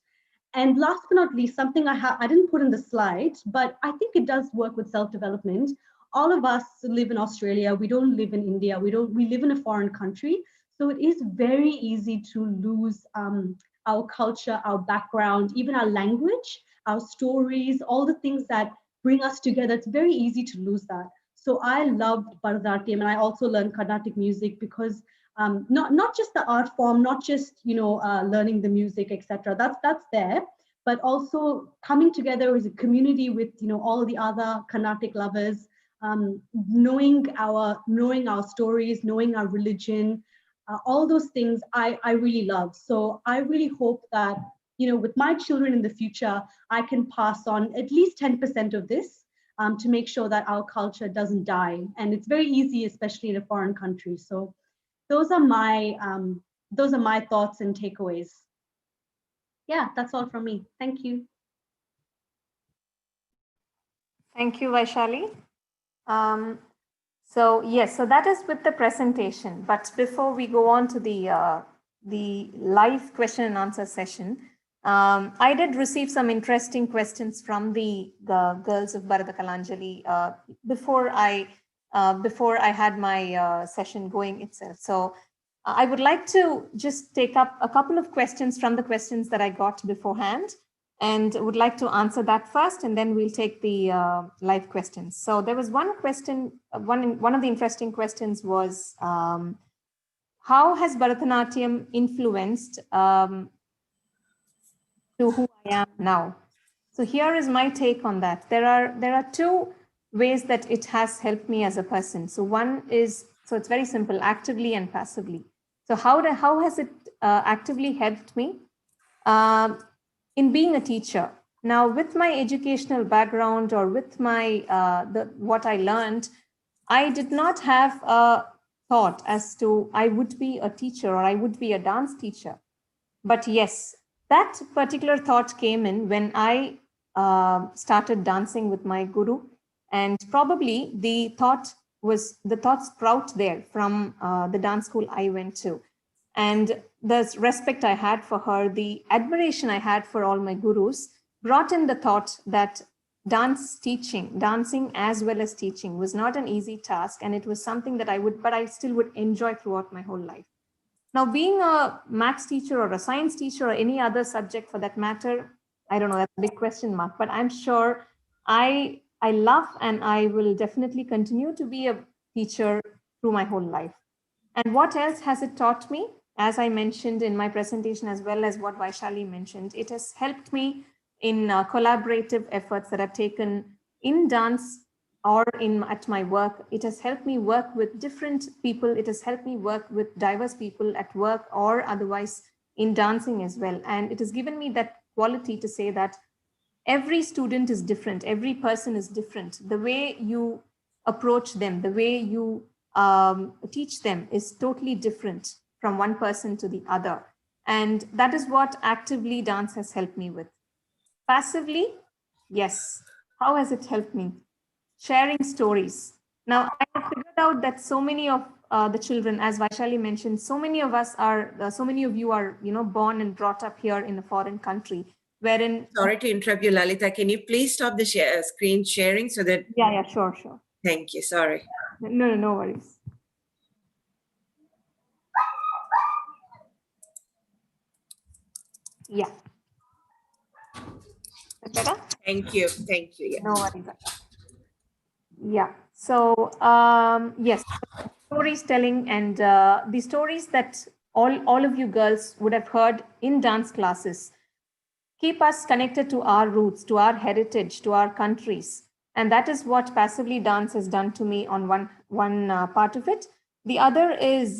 And last but not least, something I didn't put in the slide, but I think it does work with self-development. All of us live in Australia. We don't live in India. We live in a foreign country. So it is very easy to lose our culture, our background, even our language, our stories, all the things that bring us together. It's very easy to lose that. So I loved Bharatanatyam, and I also learned Carnatic music because not just the art form, not just learning the music, etc. That's there, but also coming together as a community with all the other Carnatic lovers, knowing our stories, knowing our religion, all those things I really love. So I really hope that with my children in the future, I can pass on at least 10% of this to make sure that our culture doesn't die. And it's very easy, especially in a foreign country. So those are my thoughts and takeaways. Yeah, that's all from me. Thank you. Thank you, Vaishali. So yes, so that is with the presentation. But before we go on to the live question and answer session, I did receive some interesting questions from the girls of Bharata Kalanjali before I had my session going itself. So I would like to just take up a couple of questions from the questions that I got beforehand, and would like to answer that first, and then we'll take the live questions. So there was one question, one of the interesting questions was, how has Bharatanatyam influenced to who I am now? So here is my take on that. There are two ways that it has helped me as a person. So one is, so it's very simple, actively and passively. So how has it actively helped me? In being a teacher. Now, with my educational background, or with my what I learned, I did not have a thought as to I would be a teacher or I would be a dance teacher. But yes, that particular thought came in when I started dancing with my guru, and probably the thought sprout there from the dance school I went to. And the respect I had for her, the admiration I had for all my gurus, brought in the thought that dancing as well as teaching was not an easy task. And it was something that I still would enjoy throughout my whole life. Now, being a maths teacher or a science teacher or any other subject for that matter, I don't know, that's a big question mark, but I'm sure I love and I will definitely continue to be a teacher through my whole life. And what else has it taught me? As I mentioned in my presentation, as well as what Vaishali mentioned, it has helped me in collaborative efforts that I've taken in dance or at my work. It has helped me work with different people. It has helped me work with diverse people at work or otherwise in dancing as well. And it has given me that quality to say that every student is different. Every person is different. The way you approach them, the way you teach them is totally different from one person to the other. And that is what actively dance has helped me with. Passively, yes. How has it helped me? Sharing stories. Now, I have figured out that so many of the children, as Vaishali mentioned, so many of you are, born and brought up here in a foreign country, wherein. Sorry to interrupt you, Lalitha. Can you please stop the screen sharing so that? Yeah, sure. Thank you. Sorry. No worries. Yeah. Better? Thank you. Yeah. No worries. Yeah. So yes, stories telling, and the stories that all of you girls would have heard in dance classes keep us connected to our roots, to our heritage, to our countries. And that is what passively dance has done to me on one part of it. The other is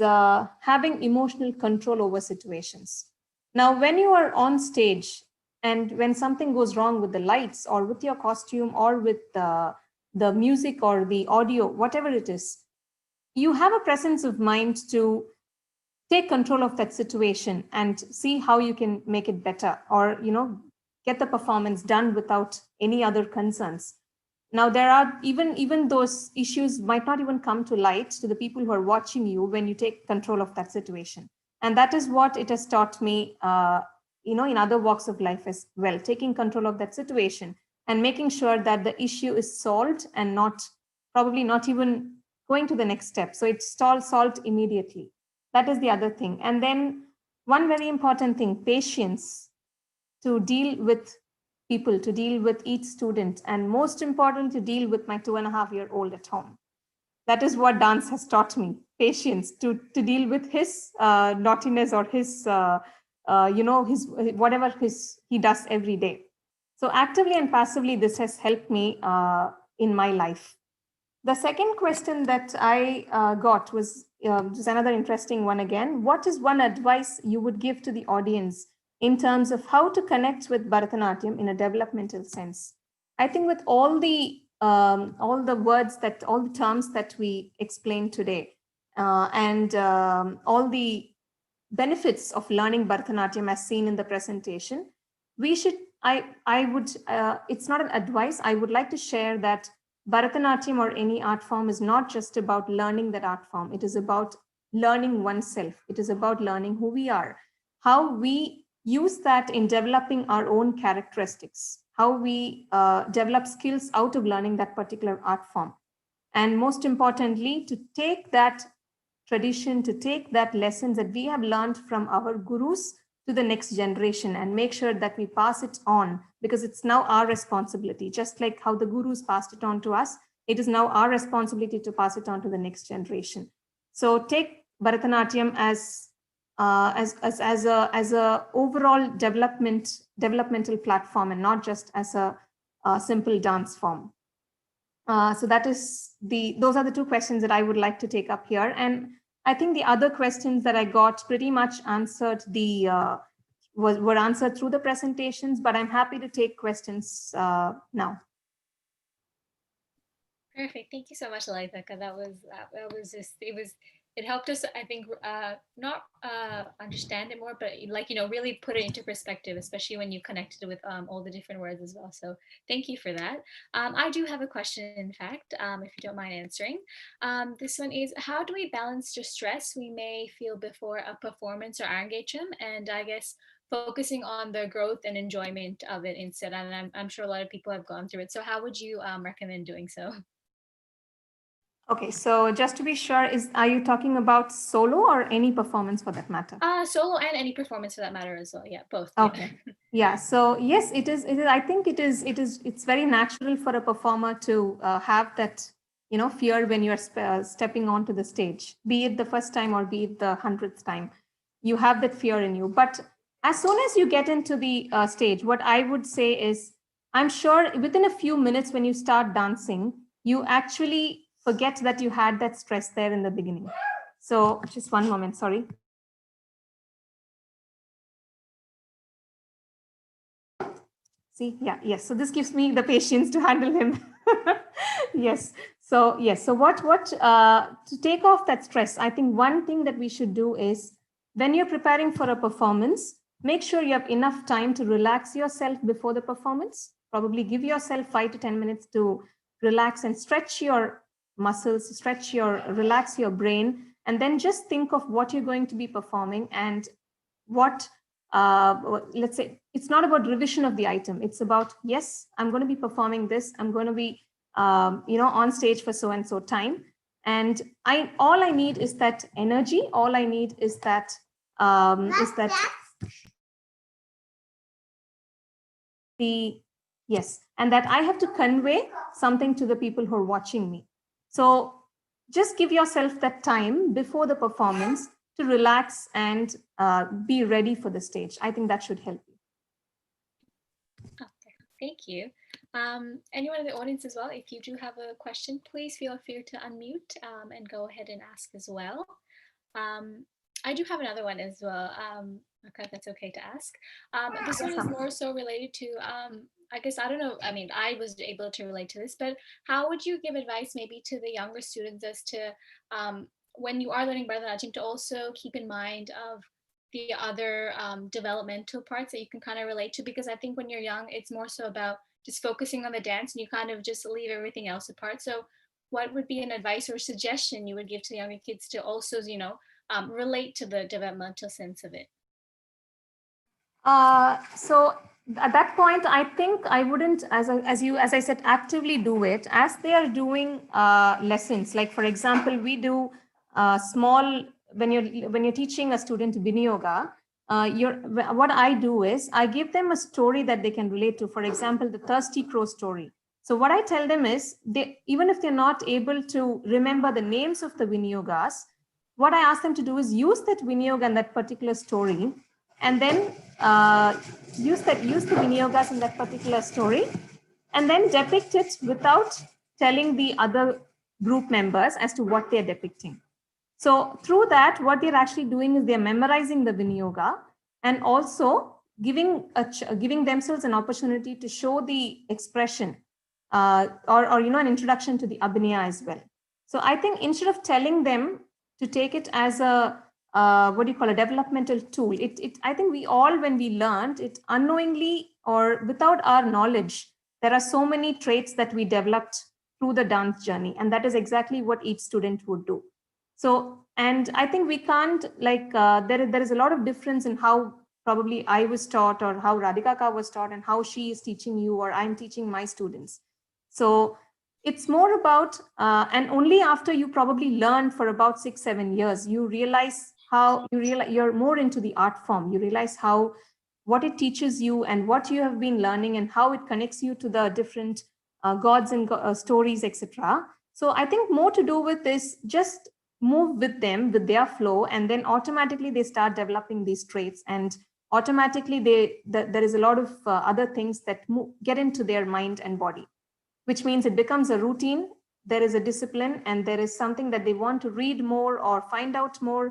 having emotional control over situations. Now, when you are on stage and when something goes wrong with the lights or with your costume or with the music or the audio, whatever it is, you have a presence of mind to take control of that situation and see how you can make it better, or get the performance done without any other concerns. Now, there are even those issues might not even come to light to the people who are watching you when you take control of that situation. And that is what it has taught me in other walks of life as well, taking control of that situation and making sure that the issue is solved and probably not even going to the next step. So it's solved immediately. That is the other thing. And then one very important thing, patience to deal with people, to deal with each student, and most important, to deal with my 2.5-year-old at home. That is what dance has taught me, patience to deal with his naughtiness or his, his whatever he does every day. So actively and passively, this has helped me in my life. The second question that I got was just another interesting one again. What is one advice you would give to the audience in terms of how to connect with Bharatanatyam in a developmental sense? I think with all the words all the terms that we explained today, and all the benefits of learning Bharatanatyam as seen in the presentation, I would, it's not an advice, I would like to share that Bharatanatyam or any art form is not just about learning that art form. It is about learning oneself. It is about learning who we are, how we use that in developing our own characteristics, how we develop skills out of learning that particular art form. And most importantly, to take that tradition, to take that lessons that we have learned from our gurus to the next generation and make sure that we pass it on, because it's now our responsibility. Just like how the gurus passed it on to us, it is now our responsibility to pass it on to the next generation. So take Bharatanatyam as a overall developmental platform, and not just as a simple dance form. So those are the two questions that I would like to take up here. And I think the other questions that I got pretty much answered were answered through the presentations, but I'm happy to take questions now. Perfect. Thank you so much, Lalitha. It helped us, I think, not understand it more, but really put it into perspective, especially when you connected it with all the different words as well. So thank you for that. I do have a question, in fact, if you don't mind answering. This one is, how do we balance the stress we may feel before a performance or engagement, and I guess focusing on the growth and enjoyment of it instead? And I'm sure a lot of people have gone through it. So how would you recommend doing so? Okay, so just to be sure, are you talking about solo or any performance for that matter? Solo and any performance for that matter as well. Yeah, both. Okay. Yeah. So yes, it is. I think it's very natural for a performer to have that, fear when you're stepping onto the stage, be it the first time or be it the 100th time. You have that fear in you. But as soon as you get into the stage, what I would say is, I'm sure within a few minutes when you start dancing, you actually forget that you had that stress there in the beginning. So just one moment, sorry. See, yeah, yes. So this gives me the patience to handle him. Yes. So yes. So to take off that stress, I think one thing that we should do is, when you're preparing for a performance, make sure you have enough time to relax yourself before the performance. Probably give yourself 5 to 10 minutes to relax and stretch your muscles, relax your brain, and then just think of what you're going to be performing and what, let's say, it's not about revision of the item. It's about, yes, I'm going to be performing this. I'm going to be, on stage for so and so time. And all I need is that energy. All I need is that, yes, and that I have to convey something to the people who are watching me. So just give yourself that time before the performance to relax and be ready for the stage. I think that should help you. Okay, thank you. Anyone in the audience as well, if you do have a question, please feel free to unmute and go ahead and ask as well. I do have another one as well. Okay, if that's okay to ask. This one is more so related to, I guess, I don't know, I mean, I was able to relate to this, but how would you give advice maybe to the younger students as to when you are learning Bharatanatyam, to also keep in mind of the other developmental parts that you can kind of relate to? Because I think when you're young, it's more so about just focusing on the dance and you kind of just leave everything else apart. So what would be an advice or suggestion you would give to the younger kids to also, relate to the developmental sense of it? So at that point, I think I wouldn't, as I said, actively do it as they are doing lessons. Like, for example, we do small, when you're teaching a student Vinyoga, what I do is I give them a story that they can relate to. For example, the thirsty crow story. So what I tell them is, even if they're not able to remember the names of the Vinyogas, what I ask them to do is use that Vinyoga and that particular story, and then use the Vinyogas in that particular story, and then depict it without telling the other group members as to what they're depicting. So through that, what they're actually doing is they're memorizing the Vinyoga and also giving themselves an opportunity to show the expression or an introduction to the Abhinaya as well. So I think instead of telling them to take it as a a developmental tool, I think we all, when we learned it unknowingly or without our knowledge, there are so many traits that we developed through the dance journey, and that is exactly what each student would do. So, and I think we can't, there is a lot of difference in how probably I was taught, or how Radhika was taught, and how she is teaching you, or I'm teaching my students. So it's more about, and only after you probably learn for about 6-7 years, you realize you're more into the art form. You realize what it teaches you and what you have been learning and how it connects you to the different gods and stories, etc. So I think more to do with this, just move with them, with their flow, and then automatically they start developing these traits, and automatically there is a lot of other things that get into their mind and body, which means it becomes a routine. There is a discipline, and there is something that they want to read more or find out more,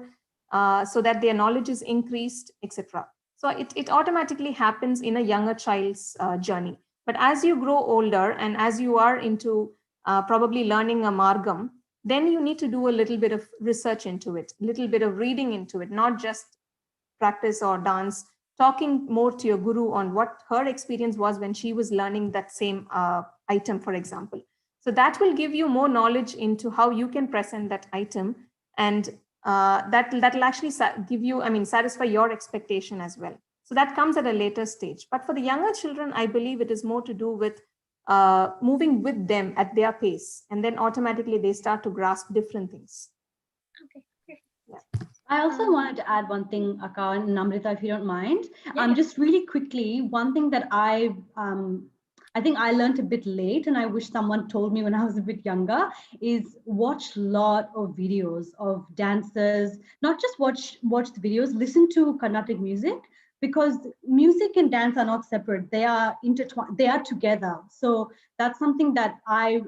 so that their knowledge is increased, etc. So it automatically happens in a younger child's journey. But as you grow older and as you are into probably learning a margam, then you need to do a little bit of research into it, a little bit of reading into it, not just practice or dance, talking more to your guru on what her experience was when she was learning that same item, for example. So that will give you more knowledge into how you can present that item, and that'll actually give you, satisfy your expectation as well. So that comes at a later stage. But for the younger children, I believe it is more to do with moving with them at their pace, and then automatically they start to grasp different things. Okay. Yeah. I also wanted to add one thing, Akka and Namrita, if you don't mind. Yeah. Just really quickly, one thing that I think I learned a bit late, and I wish someone told me when I was a bit younger, is watch a lot of videos of dancers. Not just watch the videos, listen to Carnatic music, because music and dance are not separate. They are intertwined. They are together. So that's something that I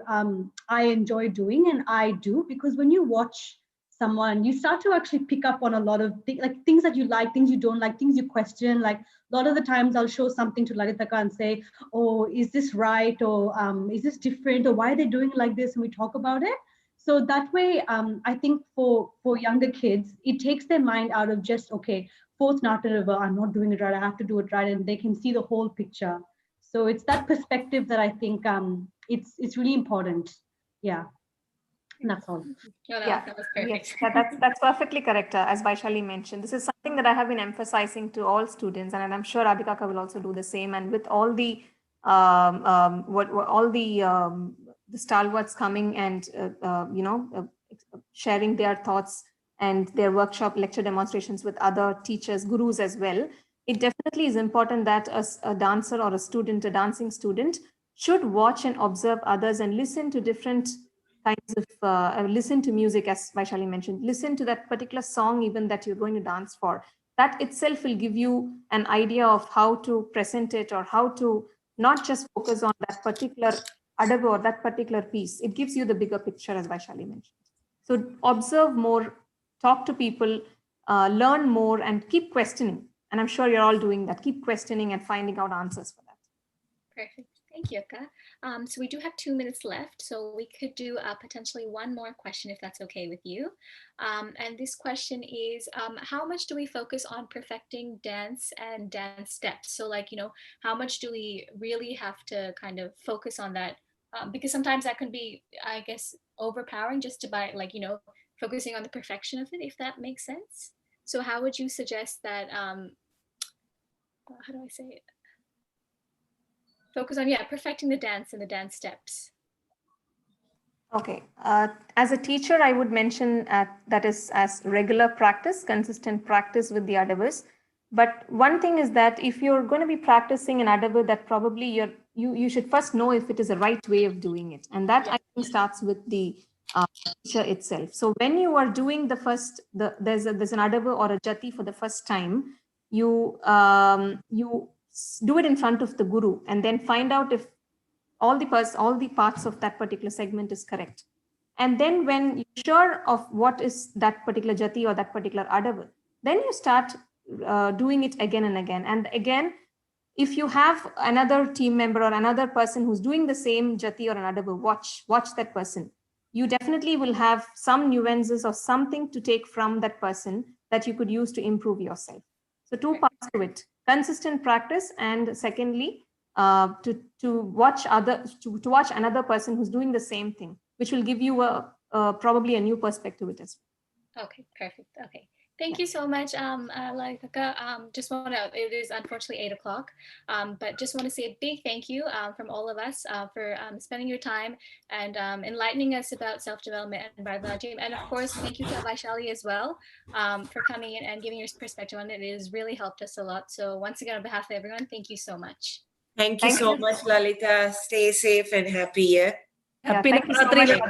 enjoy doing, and I do, because when you watch someone, you start to actually pick up on a lot of things that you like, things you don't like, things you question. Like a lot of the times I'll show something to Lalitha and say, oh, is this right? Or is this different? Or why are they doing it like this? And we talk about it. So that way, I think for younger kids, it takes their mind out of just, okay, fourth Nata River, I'm not doing it right, I have to do it right. And they can see the whole picture. So it's that perspective that I think it's really important. Yeah. And that's all. No, Yeah, that was perfect. yes, that's perfectly correct. As Vaishali mentioned, this is something that I have been emphasizing to all students, and I'm sure Radhika will also do the same. And with all the the stalwarts coming and sharing their thoughts and their workshop lecture demonstrations with other teachers, gurus as well, it definitely is important that a dancer or a student, a dancing student, should watch and observe others and listen to different kinds of listen to music, as Vaishali mentioned, listen to that particular song even that you're going to dance for. That itself will give you an idea of how to present it, or how to not just focus on that particular adabu or that particular piece. It gives you the bigger picture, as Vaishali mentioned. So observe more, talk to people, learn more, and keep questioning. And I'm sure you're all doing that. Keep questioning and finding out answers for that. Perfect. Thank you, Akka. So we do have 2 minutes left, so we could do potentially one more question if that's okay with you. And this question is, how much do we focus on perfecting dance and dance steps? So how much do we really have to kind of focus on that? Because sometimes that can be, I guess, overpowering just to focusing on the perfection of it, if that makes sense. So how would you suggest that, how do I say it? Focus on, perfecting the dance and the dance steps. Okay. As a teacher, I would mention that is as regular practice, consistent practice with the adavas. But one thing is that if you're going to be practicing an adavu, that probably you should first know if it is the right way of doing it. And that I think starts with the teacher itself. So when you are doing there's an adavu or a jati for the first time, you do it in front of the guru and then find out if all the parts of that particular segment is correct. And then when you're sure of what is that particular jati or that particular adavu, then you start doing it again and again. And again, if you have another team member or another person who's doing the same jati or an adavu, watch that person. You definitely will have some nuances or something to take from that person that you could use to improve yourself. So two parts to it: consistent practice, and secondly, to watch another person who's doing the same thing, which will give you probably a new perspective with it. Okay, perfect. Okay, Thank you so much, Lalitha. Just want to, it is unfortunately 8 o'clock, but just want to say a big thank you from all of us for spending your time and enlightening us about self-development and Bharatanatyam. And of course, thank you to Vaishali as well for coming in and giving your perspective on it. It has really helped us a lot. So once again, on behalf of everyone, thank you so much. Thank you so much, Lalitha. Stay safe and happy. Yeah. Yeah, Happy thank you so Navratri. much.